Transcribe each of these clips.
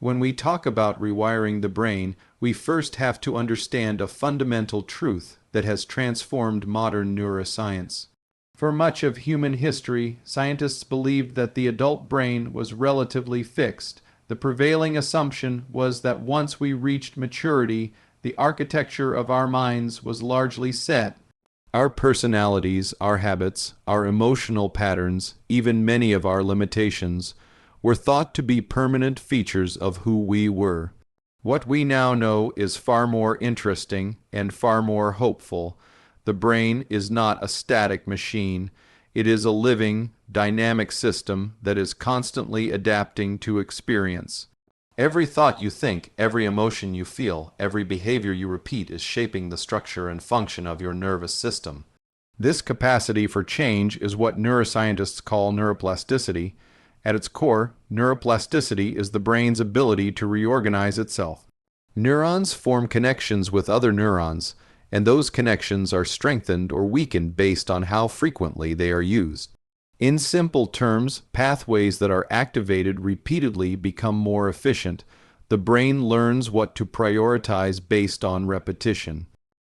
When we talk about rewiring the brain, we first have to understand a fundamental truth that has transformed modern neuroscience. For much of human history, scientists believed that the adult brain was relatively fixed. The prevailing assumption was that once we reached maturity, the architecture of our minds was largely set. Our personalities, our habits, our emotional patterns, even many of our limitations, were thought to be permanent features of who we were. What we now know is far more interesting and far more hopeful. The brain is not a static machine. It is a living, dynamic system that is constantly adapting to experience. Every thought you think, every emotion you feel, every behavior you repeat is shaping the structure and function of your nervous system. This capacity for change is what neuroscientists call neuroplasticity. At its core, neuroplasticity is the brain's ability to reorganize itself. Neurons form connections with other neurons, and those connections are strengthened or weakened based on how frequently they are used. In simple terms, pathways that are activated repeatedly become more efficient. The brain learns what to prioritize based on repetition.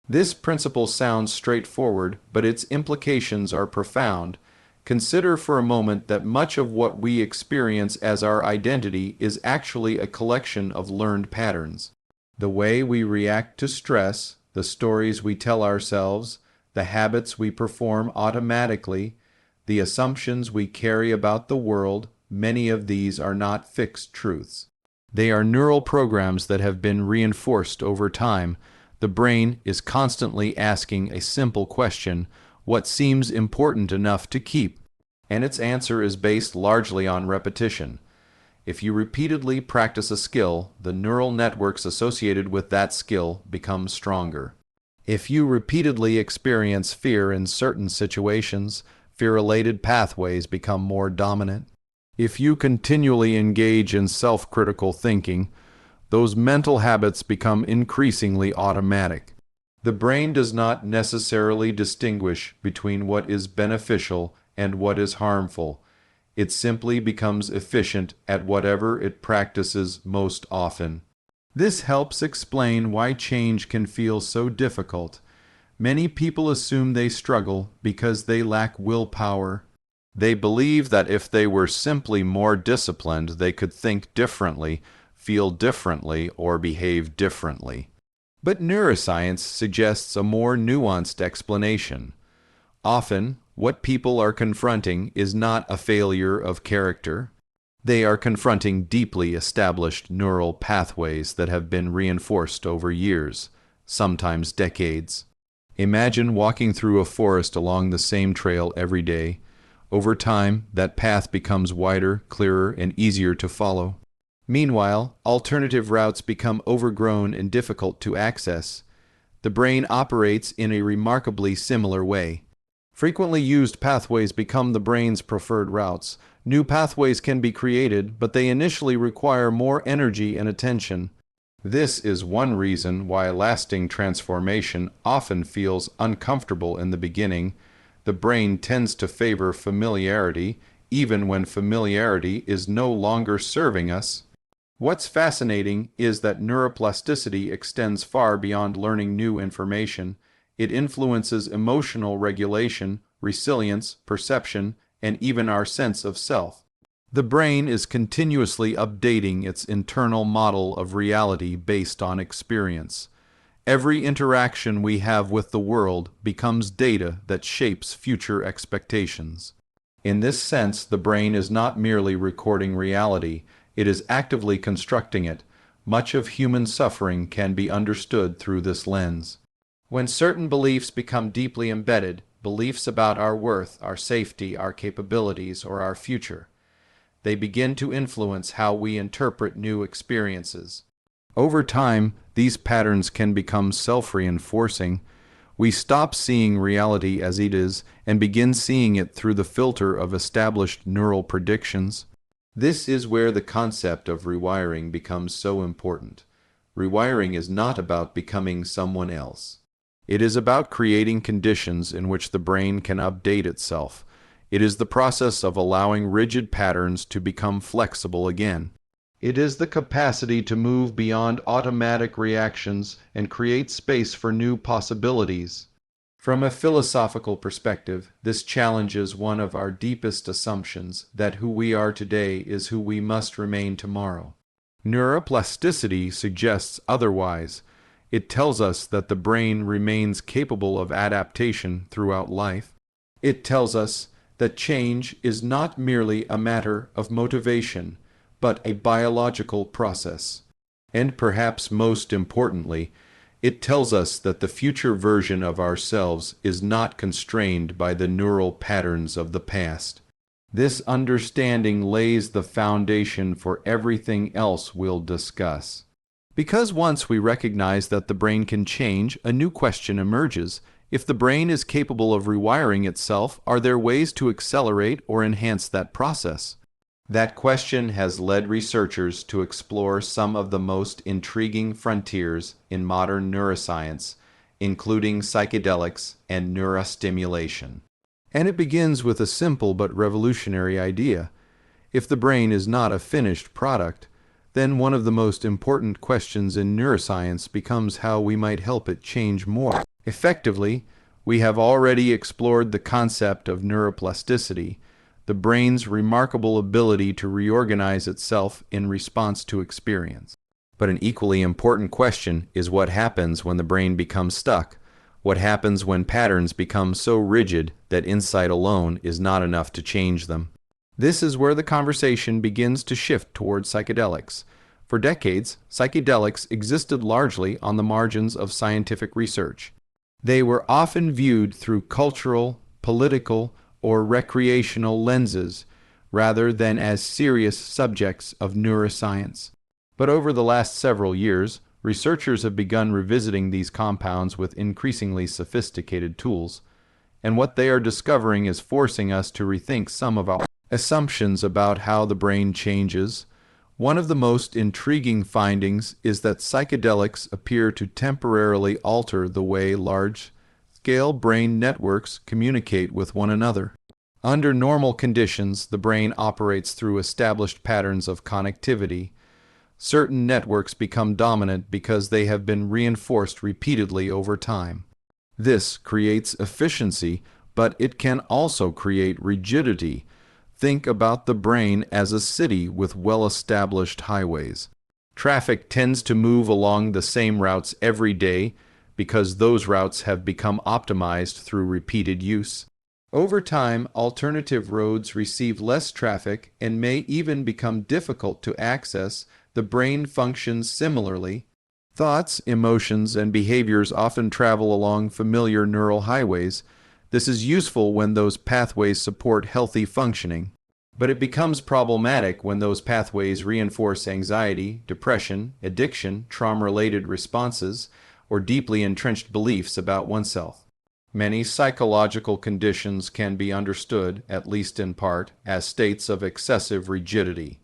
This principle sounds straightforward, but its implications are profound. Consider for a moment that much of what we experience as our identity is actually a collection of learned patterns. The way we react to stress, the stories we tell ourselves, the habits we perform automatically, the assumptions we carry about the world, many of these are not fixed truths. They are neural programs that have been reinforced over time. The brain is constantly asking a simple question: what seems important enough to keep? And its answer is based largely on repetition. If you repeatedly practice a skill, the neural networks associated with that skill become stronger. If you repeatedly experience fear in certain situations, fear-related pathways become more dominant. If you continually engage in self-critical thinking, those mental habits become increasingly automatic. The brain does not necessarily distinguish between what is beneficial and what is harmful. It simply becomes efficient at whatever it practices most often. This helps explain why change can feel so difficult. Many people assume they struggle because they lack willpower. They believe that if they were simply more disciplined, they could think differently, feel differently, or behave differently. But neuroscience suggests a more nuanced explanation. Often, what people are confronting is not a failure of character. They are confronting deeply established neural pathways that have been reinforced over years, sometimes decades. Imagine walking through a forest along the same trail every day. Over time, that path becomes wider, clearer, and easier to follow. Meanwhile, alternative routes become overgrown and difficult to access. The brain operates in a remarkably similar way. Frequently used pathways become the brain's preferred routes. New pathways can be created, but they initially require more energy and attention. This is one reason why lasting transformation often feels uncomfortable in the beginning. The brain tends to favor familiarity, even when familiarity is no longer serving us. What's fascinating is that neuroplasticity extends far beyond learning new information. It influences emotional regulation, resilience, perception, and even our sense of self. The brain is continuously updating its internal model of reality based on experience. Every interaction we have with the world becomes data that shapes future expectations. In this sense, the brain is not merely recording reality, it is actively constructing it. Much of human suffering can be understood through this lens. When certain beliefs become deeply embedded, beliefs about our worth, our safety, our capabilities, or our future, they begin to influence how we interpret new experiences. Over time, these patterns can become self-reinforcing. We stop seeing reality as it is and begin seeing it through the filter of established neural predictions. This is where the concept of rewiring becomes so important. Rewiring is not about becoming someone else. It is about creating conditions in which the brain can update itself. It is the process of allowing rigid patterns to become flexible again. It is the capacity to move beyond automatic reactions and create space for new possibilities. From a philosophical perspective, this challenges one of our deepest assumptions that who we are today is who we must remain tomorrow. Neuroplasticity suggests otherwise. It tells us that the brain remains capable of adaptation throughout life. It tells us that change is not merely a matter of motivation, but a biological process. And perhaps most importantly, it tells us that the future version of ourselves is not constrained by the neural patterns of the past. This understanding lays the foundation for everything else we'll discuss. Because once we recognize that the brain can change, a new question emerges. If the brain is capable of rewiring itself, are there ways to accelerate or enhance that process? That question has led researchers to explore some of the most intriguing frontiers in modern neuroscience, including psychedelics and neurostimulation. And it begins with a simple but revolutionary idea. If the brain is not a finished product, then one of the most important questions in neuroscience becomes how we might help it change more. Effectively, we have already explored the concept of neuroplasticity, the brain's remarkable ability to reorganize itself in response to experience. But an equally important question is what happens when the brain becomes stuck. What happens when patterns become so rigid that insight alone is not enough to change them? This is where the conversation begins to shift towards psychedelics. For decades, psychedelics existed largely on the margins of scientific research. They were often viewed through cultural, political, or recreational lenses, rather than as serious subjects of neuroscience. But over the last several years, researchers have begun revisiting these compounds with increasingly sophisticated tools, and what they are discovering is forcing us to rethink some of our assumptions about how the brain changes. One of the most intriguing findings is that psychedelics appear to temporarily alter the way large-scale brain networks communicate with one another. Under normal conditions, the brain operates through established patterns of connectivity. Certain networks become dominant because they have been reinforced repeatedly over time. This creates efficiency, but it can also create rigidity. Think about the brain as a city with well-established highways. Traffic tends to move along the same routes every day because those routes have become optimized through repeated use. Over time, alternative roads receive less traffic and may even become difficult to access. The brain functions similarly. Thoughts, emotions, and behaviors often travel along familiar neural highways. This is useful when those pathways support healthy functioning. But it becomes problematic when those pathways reinforce anxiety, depression, addiction, trauma-related responses, or deeply entrenched beliefs about oneself. Many psychological conditions can be understood, at least in part, as states of excessive rigidity.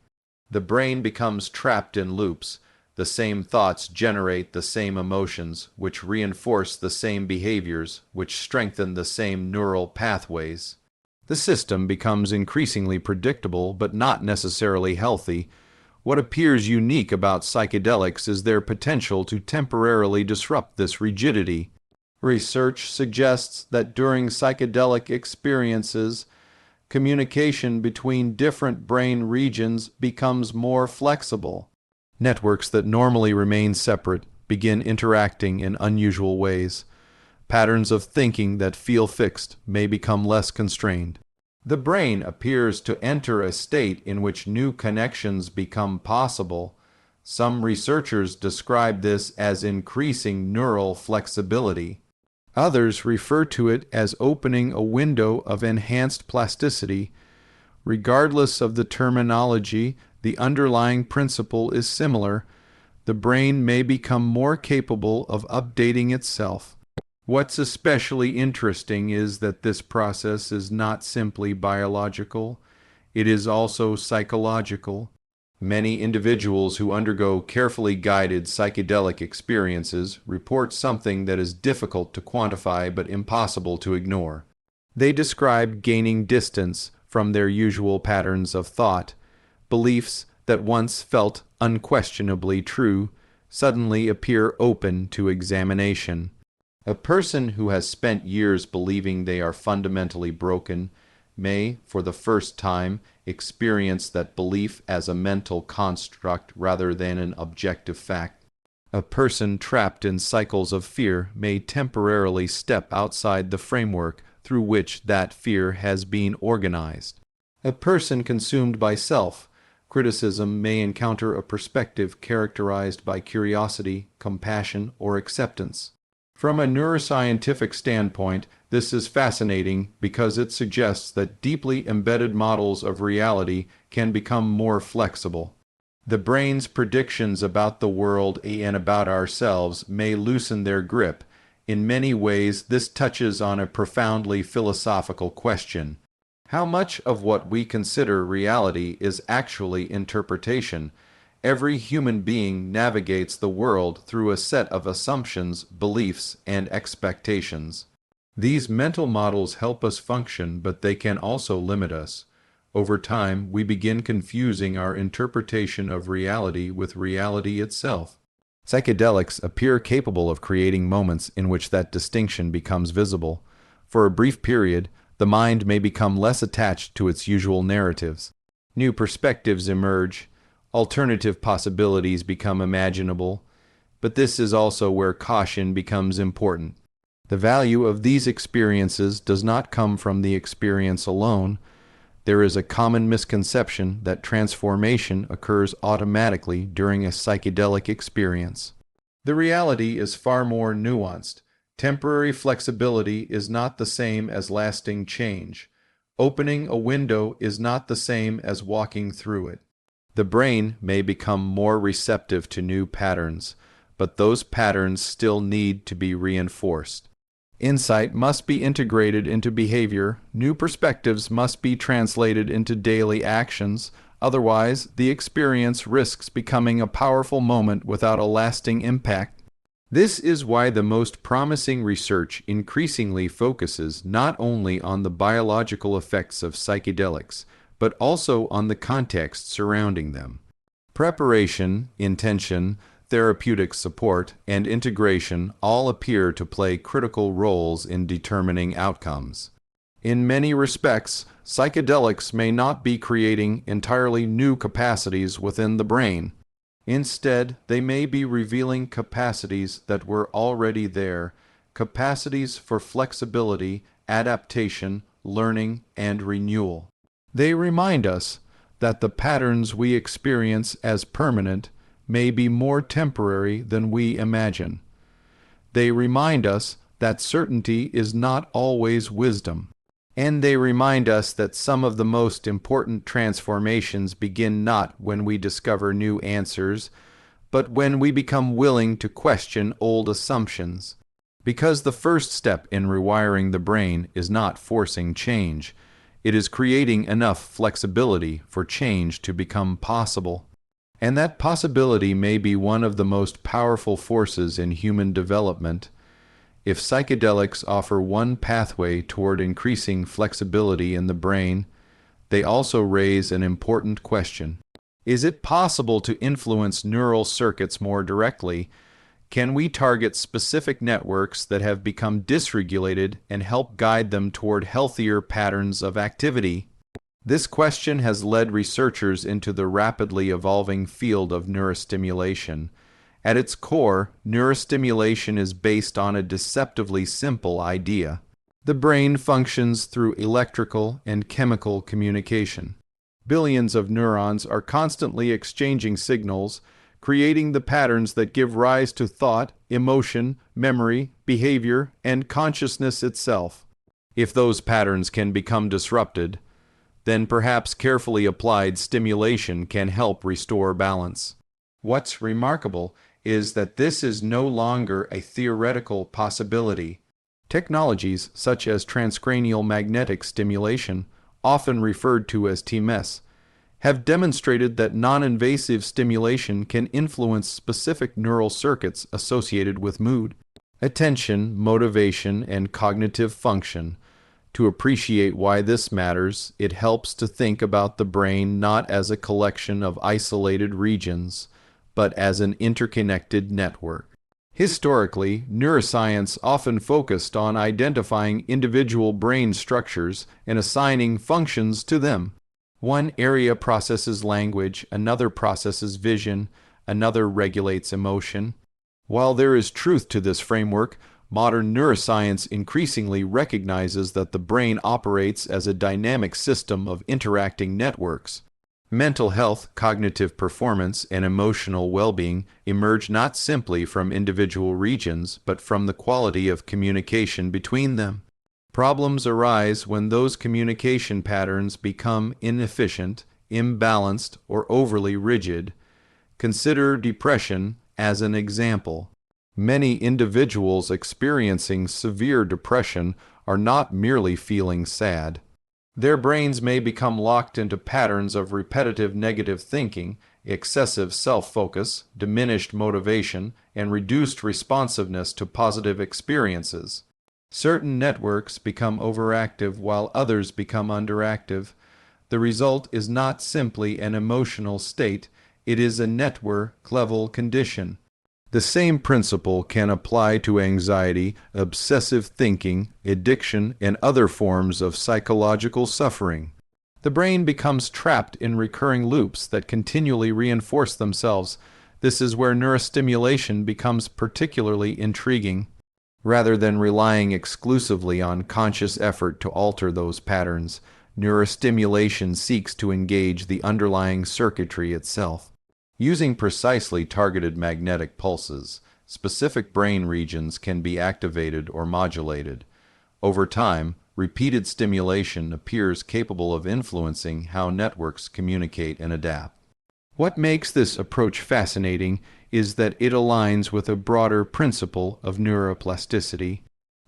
The brain becomes trapped in loops. The same thoughts generate the same emotions, which reinforce the same behaviors, which strengthen the same neural pathways. The system becomes increasingly predictable, but not necessarily healthy. What appears unique about psychedelics is their potential to temporarily disrupt this rigidity. Research suggests that during psychedelic experiences, communication between different brain regions becomes more flexible. Networks that normally remain separate begin interacting in unusual ways. Patterns of thinking that feel fixed may become less constrained. The brain appears to enter a state in which new connections become possible. Some researchers describe this as increasing neural flexibility. Others refer to it as opening a window of enhanced plasticity. Regardless of the terminology, the underlying principle is similar. The brain may become more capable of updating itself. What's especially interesting is that this process is not simply biological, it is also psychological. Many individuals who undergo carefully guided psychedelic experiences report something that is difficult to quantify but impossible to ignore. They describe gaining distance from their usual patterns of thought, beliefs that once felt unquestionably true suddenly appear open to examination. A person who has spent years believing they are fundamentally broken may, for the first time, experience that belief as a mental construct rather than an objective fact. A person trapped in cycles of fear may temporarily step outside the framework through which that fear has been organized. A person consumed by self-criticism may encounter a perspective characterized by curiosity, compassion, or acceptance. From a neuroscientific standpoint, this is fascinating because it suggests that deeply embedded models of reality can become more flexible. The brain's predictions about the world and about ourselves may loosen their grip. In many ways, this touches on a profoundly philosophical question. How much of what we consider reality is actually interpretation? Every human being navigates the world through a set of assumptions, beliefs, and expectations. These mental models help us function, but they can also limit us. Over time, we begin confusing our interpretation of reality with reality itself. Psychedelics appear capable of creating moments in which that distinction becomes visible. For a brief period, the mind may become less attached to its usual narratives. New perspectives emerge. Alternative possibilities become imaginable, but this is also where caution becomes important. The value of these experiences does not come from the experience alone. There is a common misconception that transformation occurs automatically during a psychedelic experience. The reality is far more nuanced. Temporary flexibility is not the same as lasting change. Opening a window is not the same as walking through it. The brain may become more receptive to new patterns, but those patterns still need to be reinforced. Insight must be integrated into behavior, new perspectives must be translated into daily actions, otherwise the experience risks becoming a powerful moment without a lasting impact. This is why the most promising research increasingly focuses not only on the biological effects of psychedelics, but also on the context surrounding them. Preparation, intention, therapeutic support, and integration all appear to play critical roles in determining outcomes. In many respects, psychedelics may not be creating entirely new capacities within the brain. Instead, they may be revealing capacities that were already there, capacities for flexibility, adaptation, learning, and renewal. They remind us that the patterns we experience as permanent may be more temporary than we imagine. They remind us that certainty is not always wisdom. And they remind us that some of the most important transformations begin not when we discover new answers, but when we become willing to question old assumptions. Because the first step in rewiring the brain is not forcing change. It is creating enough flexibility for change to become possible. And that possibility may be one of the most powerful forces in human development. If psychedelics offer one pathway toward increasing flexibility in the brain, they also raise an important question. Is it possible to influence neural circuits more directly? Can we target specific networks that have become dysregulated and help guide them toward healthier patterns of activity? This question has led researchers into the rapidly evolving field of neurostimulation. At its core, neurostimulation is based on a deceptively simple idea. The brain functions through electrical and chemical communication. Billions of neurons are constantly exchanging signals, creating the patterns that give rise to thought, emotion, memory, behavior, and consciousness itself. If those patterns can become disrupted, then perhaps carefully applied stimulation can help restore balance. What's remarkable is that this is no longer a theoretical possibility. Technologies such as transcranial magnetic stimulation, often referred to as TMS, have demonstrated that non-invasive stimulation can influence specific neural circuits associated with mood, attention, motivation, and cognitive function. To appreciate why this matters, it helps to think about the brain not as a collection of isolated regions, but as an interconnected network. Historically, neuroscience often focused on identifying individual brain structures and assigning functions to them. One area processes language, another processes vision, another regulates emotion. While there is truth to this framework, modern neuroscience increasingly recognizes that the brain operates as a dynamic system of interacting networks. Mental health, cognitive performance, and emotional well-being emerge not simply from individual regions, but from the quality of communication between them. Problems arise when those communication patterns become inefficient, imbalanced, or overly rigid. Consider depression as an example. Many individuals experiencing severe depression are not merely feeling sad. Their brains may become locked into patterns of repetitive negative thinking, excessive self-focus, diminished motivation, and reduced responsiveness to positive experiences. Certain networks become overactive while others become underactive. The result is not simply an emotional state, it is a network-level condition. The same principle can apply to anxiety, obsessive thinking, addiction, and other forms of psychological suffering. The brain becomes trapped in recurring loops that continually reinforce themselves. This is where neurostimulation becomes particularly intriguing. Rather than relying exclusively on conscious effort to alter those patterns, neurostimulation seeks to engage the underlying circuitry itself. Using precisely targeted magnetic pulses, specific brain regions can be activated or modulated. Over time, repeated stimulation appears capable of influencing how networks communicate and adapt. What makes this approach fascinating is that it aligns with a broader principle of neuroplasticity.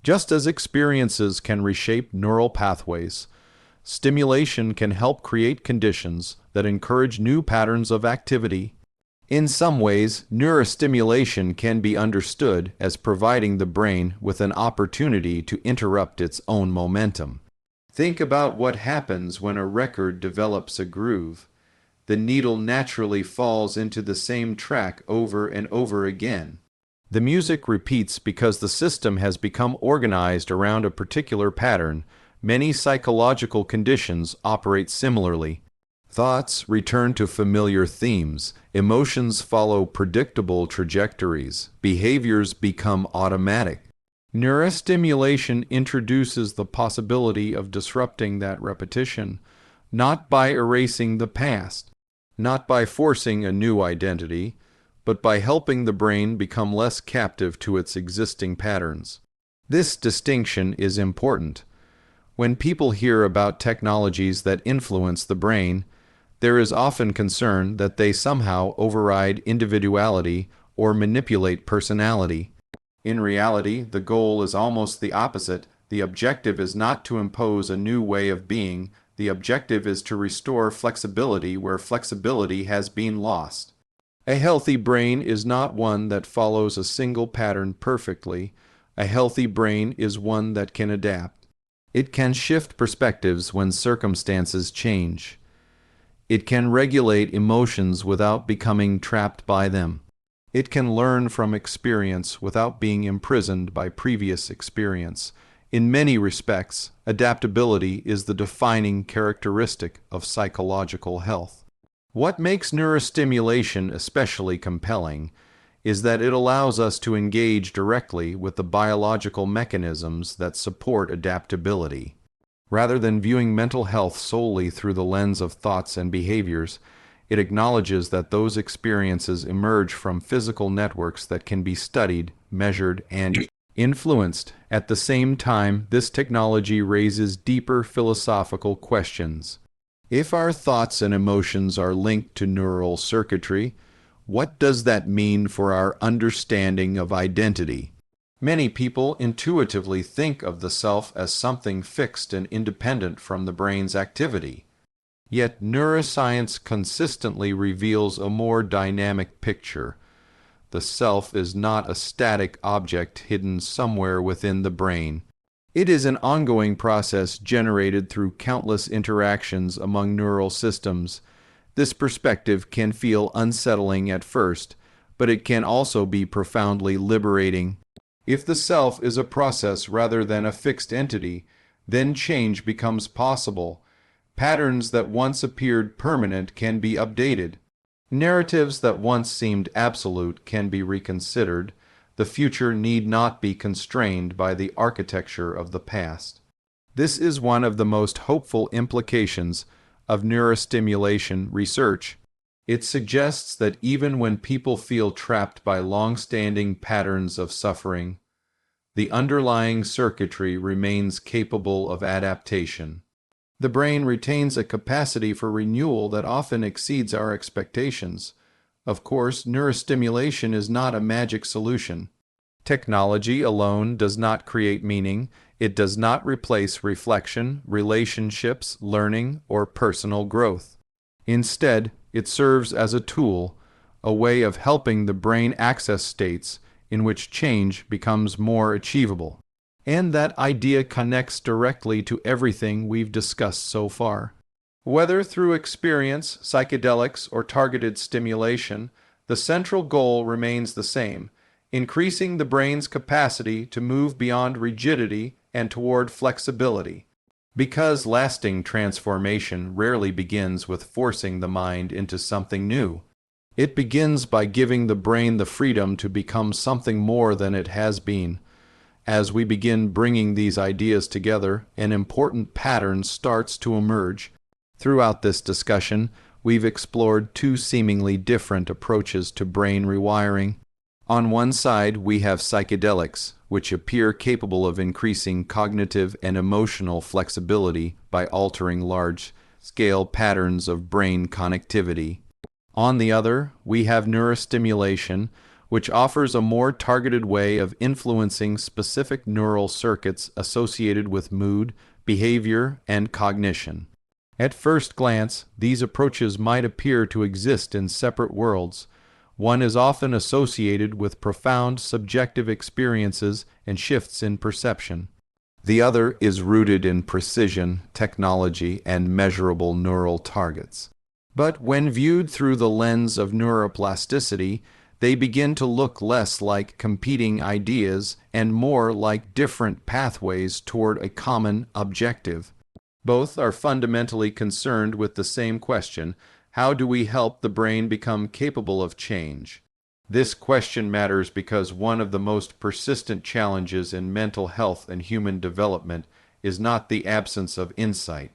Just as experiences can reshape neural pathways, stimulation can help create conditions that encourage new patterns of activity. In some ways, neurostimulation can be understood as providing the brain with an opportunity to interrupt its own momentum. Think about what happens when a record develops a groove. The needle naturally falls into the same track over and over again. The music repeats because the system has become organized around a particular pattern. Many psychological conditions operate similarly. Thoughts return to familiar themes, emotions follow predictable trajectories, behaviors become automatic. Neurostimulation introduces the possibility of disrupting that repetition, not by erasing the past, not by forcing a new identity, but by helping the brain become less captive to its existing patterns. This distinction is important. When people hear about technologies that influence the brain, there is often concern that they somehow override individuality or manipulate personality. In reality, the goal is almost the opposite. The objective is not to impose a new way of being. The objective is to restore flexibility where flexibility has been lost. A healthy brain is not one that follows a single pattern perfectly. A healthy brain is one that can adapt. It can shift perspectives when circumstances change. It can regulate emotions without becoming trapped by them. It can learn from experience without being imprisoned by previous experience. In many respects, adaptability is the defining characteristic of psychological health. What makes neurostimulation especially compelling is that it allows us to engage directly with the biological mechanisms that support adaptability. Rather than viewing mental health solely through the lens of thoughts and behaviors, it acknowledges that those experiences emerge from physical networks that can be studied, measured, and influenced. At the same time, this technology raises deeper philosophical questions. If our thoughts and emotions are linked to neural circuitry, what does that mean for our understanding of identity? Many people intuitively think of the self as something fixed and independent from the brain's activity. Yet neuroscience consistently reveals a more dynamic picture. The self is not a static object hidden somewhere within the brain. It is an ongoing process generated through countless interactions among neural systems. This perspective can feel unsettling at first, but it can also be profoundly liberating. If the self is a process rather than a fixed entity, then change becomes possible. Patterns that once appeared permanent can be updated. Narratives that once seemed absolute can be reconsidered. The future need not be constrained by the architecture of the past. This is one of the most hopeful implications of neurostimulation research. It suggests that even when people feel trapped by long-standing patterns of suffering, the underlying circuitry remains capable of adaptation. The brain retains a capacity for renewal that often exceeds our expectations. Of course, neurostimulation is not a magic solution. Technology alone does not create meaning. It does not replace reflection, relationships, learning, or personal growth. Instead, it serves as a tool, a way of helping the brain access states in which change becomes more achievable. And that idea connects directly to everything we've discussed so far. Whether through experience, psychedelics, or targeted stimulation, the central goal remains the same: increasing the brain's capacity to move beyond rigidity and toward flexibility. Because lasting transformation rarely begins with forcing the mind into something new. It begins by giving the brain the freedom to become something more than it has been. As we begin bringing these ideas together, an important pattern starts to emerge. Throughout this discussion, we've explored two seemingly different approaches to brain rewiring. On one side, we have psychedelics, which appear capable of increasing cognitive and emotional flexibility by altering large-scale patterns of brain connectivity. On the other, we have neurostimulation, which offers a more targeted way of influencing specific neural circuits associated with mood, behavior, and cognition. At first glance, these approaches might appear to exist in separate worlds. One is often associated with profound subjective experiences and shifts in perception. The other is rooted in precision, technology, and measurable neural targets. But when viewed through the lens of neuroplasticity, they begin to look less like competing ideas and more like different pathways toward a common objective. Both are fundamentally concerned with the same question: how do we help the brain become capable of change? This question matters because one of the most persistent challenges in mental health and human development is not the absence of insight.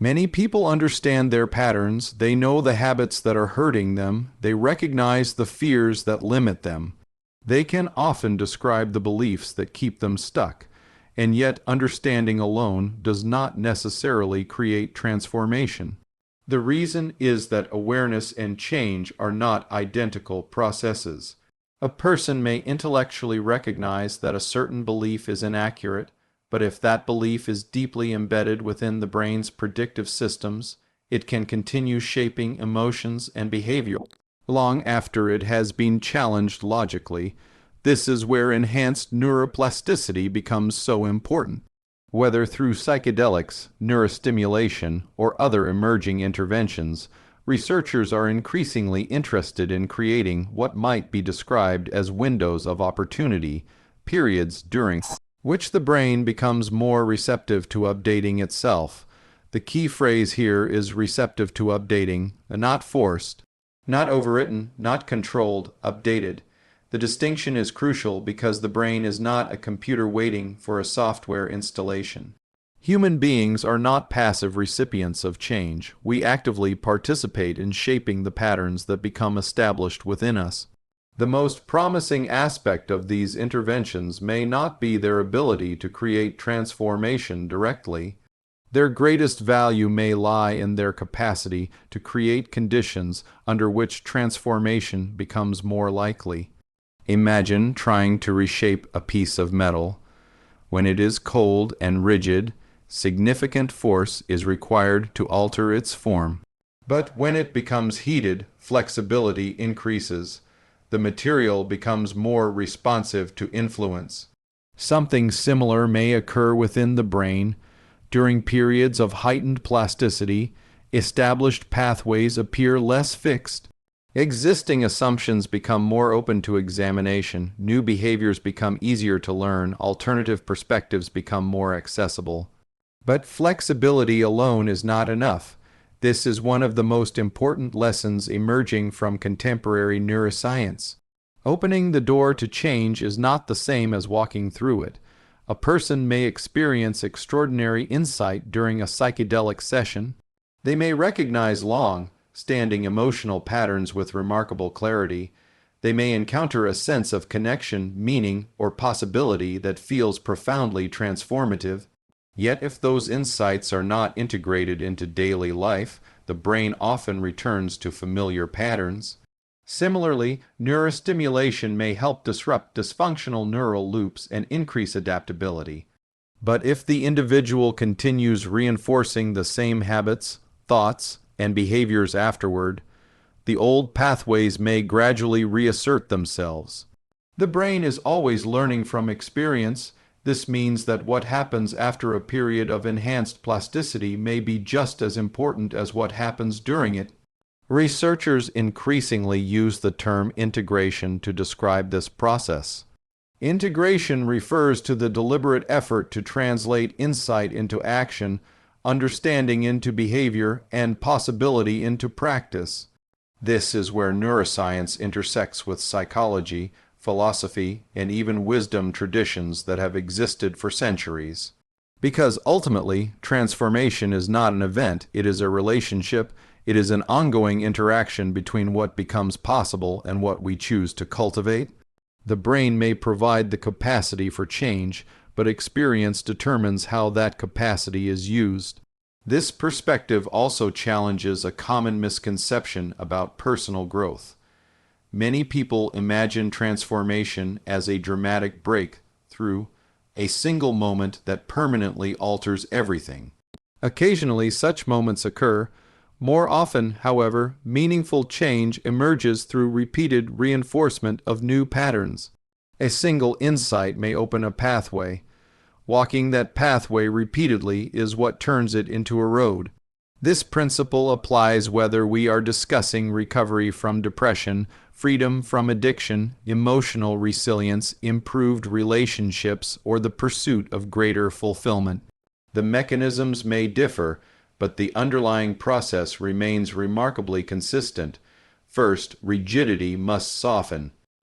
Many people understand their patterns, they know the habits that are hurting them, they recognize the fears that limit them. They can often describe the beliefs that keep them stuck, and yet understanding alone does not necessarily create transformation. The reason is that awareness and change are not identical processes. A person may intellectually recognize that a certain belief is inaccurate, but if that belief is deeply embedded within the brain's predictive systems, it can continue shaping emotions and behavior long after it has been challenged logically. This is where enhanced neuroplasticity becomes so important. Whether through psychedelics, neurostimulation, or other emerging interventions, researchers are increasingly interested in creating what might be described as windows of opportunity, periods during which the brain becomes more receptive to updating itself. The key phrase here is receptive to updating, not forced, not overwritten, not controlled, updated. The distinction is crucial because the brain is not a computer waiting for a software installation. Human beings are not passive recipients of change. We actively participate in shaping the patterns that become established within us. The most promising aspect of these interventions may not be their ability to create transformation directly. Their greatest value may lie in their capacity to create conditions under which transformation becomes more likely. Imagine trying to reshape a piece of metal. When it is cold and rigid, significant force is required to alter its form. But when it becomes heated, flexibility increases. The material becomes more responsive to influence. Something similar may occur within the brain. During periods of heightened plasticity, established pathways appear less fixed. Existing assumptions become more open to examination, new behaviors become easier to learn, alternative perspectives become more accessible. But flexibility alone is not enough. This is one of the most important lessons emerging from contemporary neuroscience. Opening the door to change is not the same as walking through it. A person may experience extraordinary insight during a psychedelic session. They may recognize long-standing emotional patterns with remarkable clarity. They may encounter a sense of connection, meaning, or possibility that feels profoundly transformative. Yet if those insights are not integrated into daily life, the brain often returns to familiar patterns. Similarly, neurostimulation may help disrupt dysfunctional neural loops and increase adaptability. But if the individual continues reinforcing the same habits, thoughts, and behaviors afterward, the old pathways may gradually reassert themselves. The brain is always learning from experience. This means that what happens after a period of enhanced plasticity may be just as important as what happens during it. Researchers increasingly use the term integration to describe this process. Integration refers to the deliberate effort to translate insight into action, understanding into behavior, and possibility into practice. This is where neuroscience intersects with psychology, philosophy, and even wisdom traditions that have existed for centuries. Because ultimately, transformation is not an event, it is a relationship. It is an ongoing interaction between what becomes possible and what we choose to cultivate. The brain may provide the capacity for change, but experience determines how that capacity is used. This perspective also challenges a common misconception about personal growth. Many people imagine transformation as a dramatic breakthrough, a single moment that permanently alters everything. Occasionally, such moments occur. More often, however, meaningful change emerges through repeated reinforcement of new patterns. A single insight may open a pathway. Walking that pathway repeatedly is what turns it into a road. This principle applies whether we are discussing recovery from depression, freedom from addiction, emotional resilience, improved relationships, or the pursuit of greater fulfillment. The mechanisms may differ, but the underlying process remains remarkably consistent. First, rigidity must soften.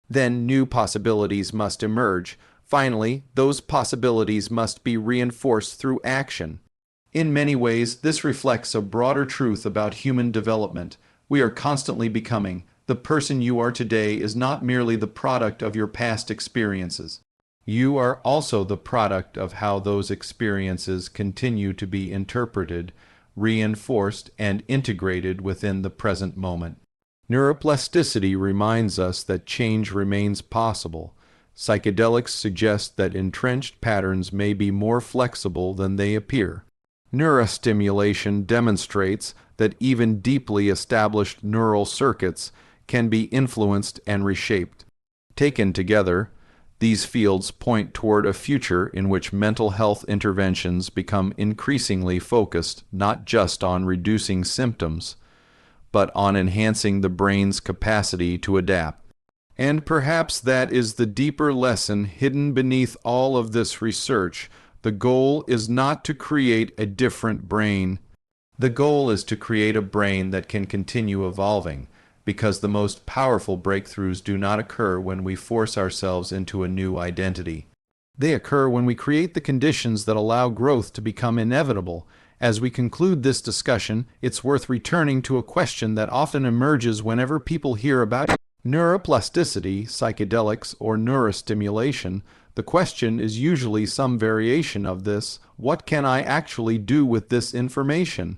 Then new possibilities must emerge. Finally, those possibilities must be reinforced through action. In many ways, this reflects a broader truth about human development. We are constantly becoming. The person you are today is not merely the product of your past experiences. You are also the product of how those experiences continue to be interpreted, reinforced, and integrated within the present moment. Neuroplasticity reminds us that change remains possible. Psychedelics suggest that entrenched patterns may be more flexible than they appear. Neurostimulation demonstrates that even deeply established neural circuits can be influenced and reshaped. Taken together, these fields point toward a future in which mental health interventions become increasingly focused not just on reducing symptoms, but on enhancing the brain's capacity to adapt. And perhaps that is the deeper lesson hidden beneath all of this research. The goal is not to create a different brain. The goal is to create a brain that can continue evolving, because the most powerful breakthroughs do not occur when we force ourselves into a new identity. They occur when we create the conditions that allow growth to become inevitable. As we conclude this discussion, it's worth returning to a question that often emerges whenever people hear about neuroplasticity, psychedelics, or neurostimulation. The question is usually some variation of this: what can I actually do with this information?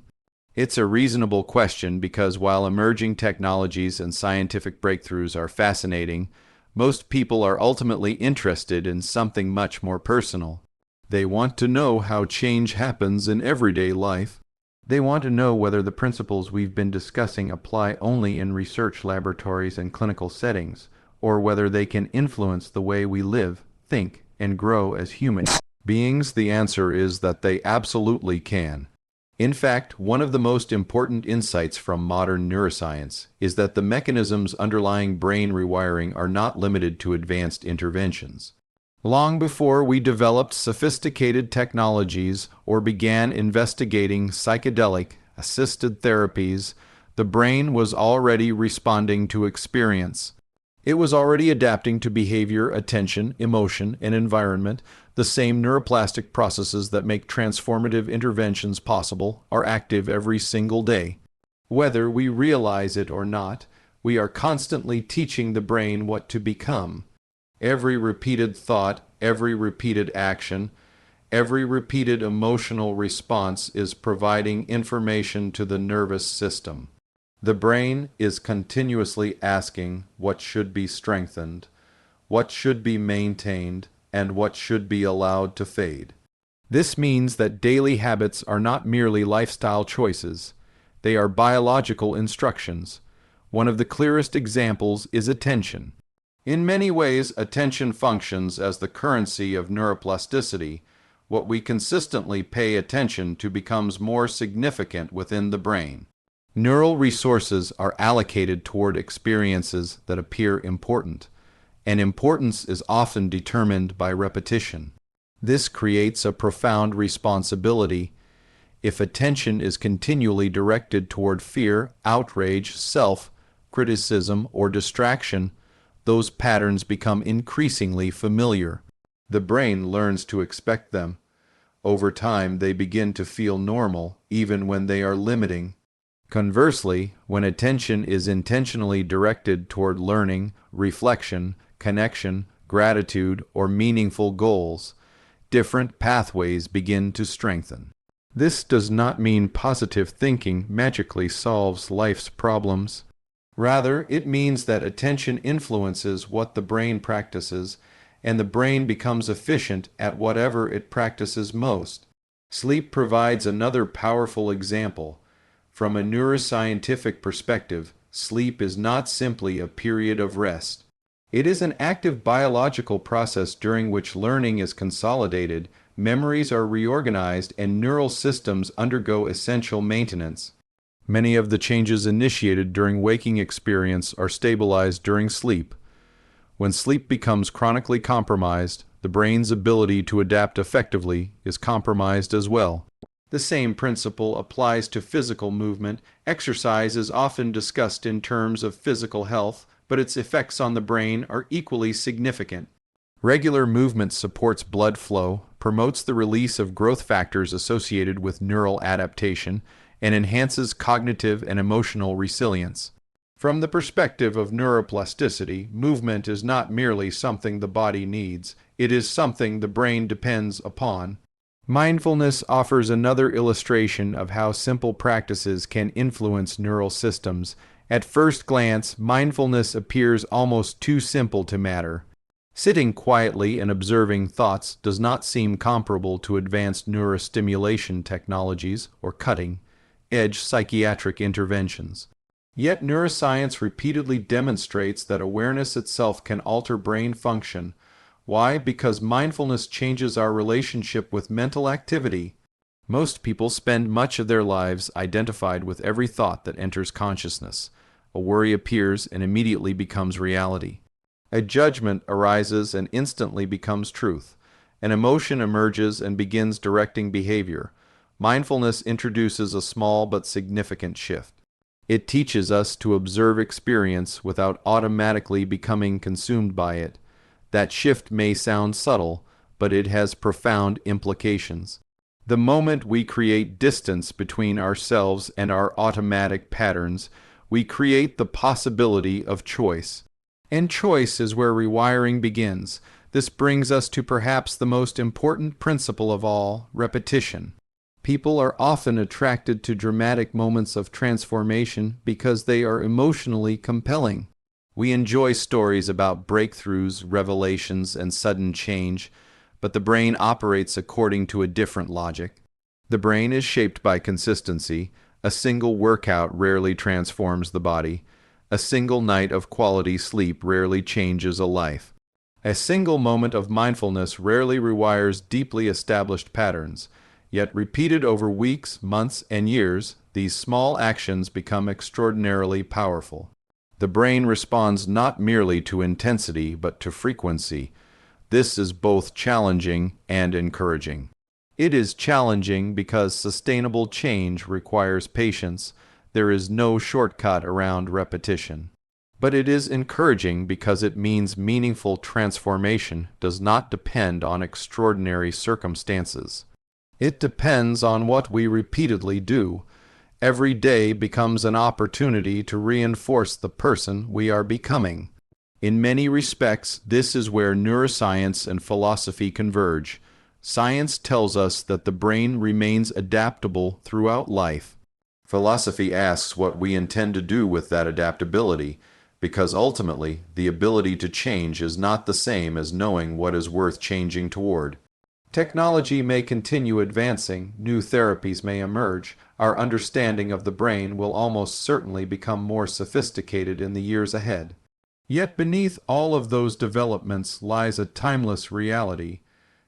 It's a reasonable question because while emerging technologies and scientific breakthroughs are fascinating, most people are ultimately interested in something much more personal. They want to know how change happens in everyday life. They want to know whether the principles we've been discussing apply only in research laboratories and clinical settings, or whether they can influence the way we live, think, and grow as human beings? The answer is that they absolutely can. In fact, one of the most important insights from modern neuroscience is that the mechanisms underlying brain rewiring are not limited to advanced interventions. Long before we developed sophisticated technologies or began investigating psychedelic-assisted therapies, the brain was already responding to experience. It was already adapting to behavior, attention, emotion, and environment. The same neuroplastic processes that make transformative interventions possible are active every single day. Whether we realize it or not, we are constantly teaching the brain what to become. Every repeated thought, every repeated action, every repeated emotional response is providing information to the nervous system. The brain is continuously asking what should be strengthened, what should be maintained, and what should be allowed to fade. This means that daily habits are not merely lifestyle choices, they are biological instructions. One of the clearest examples is attention. In many ways, attention functions as the currency of neuroplasticity. What we consistently pay attention to becomes more significant within the brain. Neural resources are allocated toward experiences that appear important, and importance is often determined by repetition. This creates a profound responsibility. If attention is continually directed toward fear, outrage, self-criticism, or distraction, those patterns become increasingly familiar. The brain learns to expect them. Over time, they begin to feel normal, even when they are limiting. Conversely, when attention is intentionally directed toward learning, reflection, connection, gratitude, or meaningful goals, different pathways begin to strengthen. This does not mean positive thinking magically solves life's problems. Rather, it means that attention influences what the brain practices, and the brain becomes efficient at whatever it practices most. Sleep provides another powerful example. From a neuroscientific perspective, sleep is not simply a period of rest. It is an active biological process during which learning is consolidated, memories are reorganized, and neural systems undergo essential maintenance. Many of the changes initiated during waking experience are stabilized during sleep. When sleep becomes chronically compromised, the brain's ability to adapt effectively is compromised as well. The same principle applies to physical movement. Exercise is often discussed in terms of physical health, but its effects on the brain are equally significant. Regular movement supports blood flow, promotes the release of growth factors associated with neural adaptation, and enhances cognitive and emotional resilience. From the perspective of neuroplasticity, movement is not merely something the body needs, it is something the brain depends upon. Mindfulness offers another illustration of how simple practices can influence neural systems. At first glance, mindfulness appears almost too simple to matter. Sitting quietly and observing thoughts does not seem comparable to advanced neurostimulation technologies or cutting-edge psychiatric interventions. Yet neuroscience repeatedly demonstrates that awareness itself can alter brain function. Why? Because mindfulness changes our relationship with mental activity. Most people spend much of their lives identified with every thought that enters consciousness. A worry appears and immediately becomes reality. A judgment arises and instantly becomes truth. An emotion emerges and begins directing behavior. Mindfulness introduces a small but significant shift. It teaches us to observe experience without automatically becoming consumed by it. That shift may sound subtle, but it has profound implications. The moment we create distance between ourselves and our automatic patterns, we create the possibility of choice. And choice is where rewiring begins. This brings us to perhaps the most important principle of all, repetition. People are often attracted to dramatic moments of transformation because they are emotionally compelling. We enjoy stories about breakthroughs, revelations, and sudden change, but the brain operates according to a different logic. The brain is shaped by consistency. A single workout rarely transforms the body. A single night of quality sleep rarely changes a life. A single moment of mindfulness rarely rewires deeply established patterns, yet repeated over weeks, months, and years, these small actions become extraordinarily powerful. The brain responds not merely to intensity but to frequency. This is both challenging and encouraging. It is challenging because sustainable change requires patience. There is no shortcut around repetition. But it is encouraging because it means meaningful transformation does not depend on extraordinary circumstances. It depends on what we repeatedly do. Every day becomes an opportunity to reinforce the person we are becoming. In many respects, this is where neuroscience and philosophy converge. Science tells us that the brain remains adaptable throughout life. Philosophy asks what we intend to do with that adaptability, because ultimately, the ability to change is not the same as knowing what is worth changing toward. Technology may continue advancing, new therapies may emerge, our understanding of the brain will almost certainly become more sophisticated in the years ahead. Yet beneath all of those developments lies a timeless reality.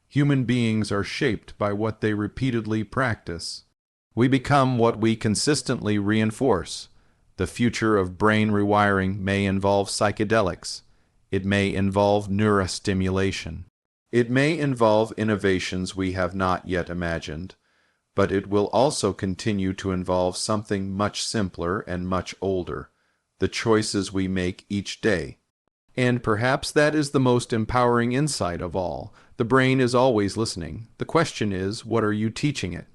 Human beings are shaped by what they repeatedly practice. We become what we consistently reinforce. The future of brain rewiring may involve psychedelics. It may involve neurostimulation. It may involve innovations we have not yet imagined, but it will also continue to involve something much simpler and much older, the choices we make each day. And perhaps that is the most empowering insight of all. The brain is always listening. The question is, what are you teaching it?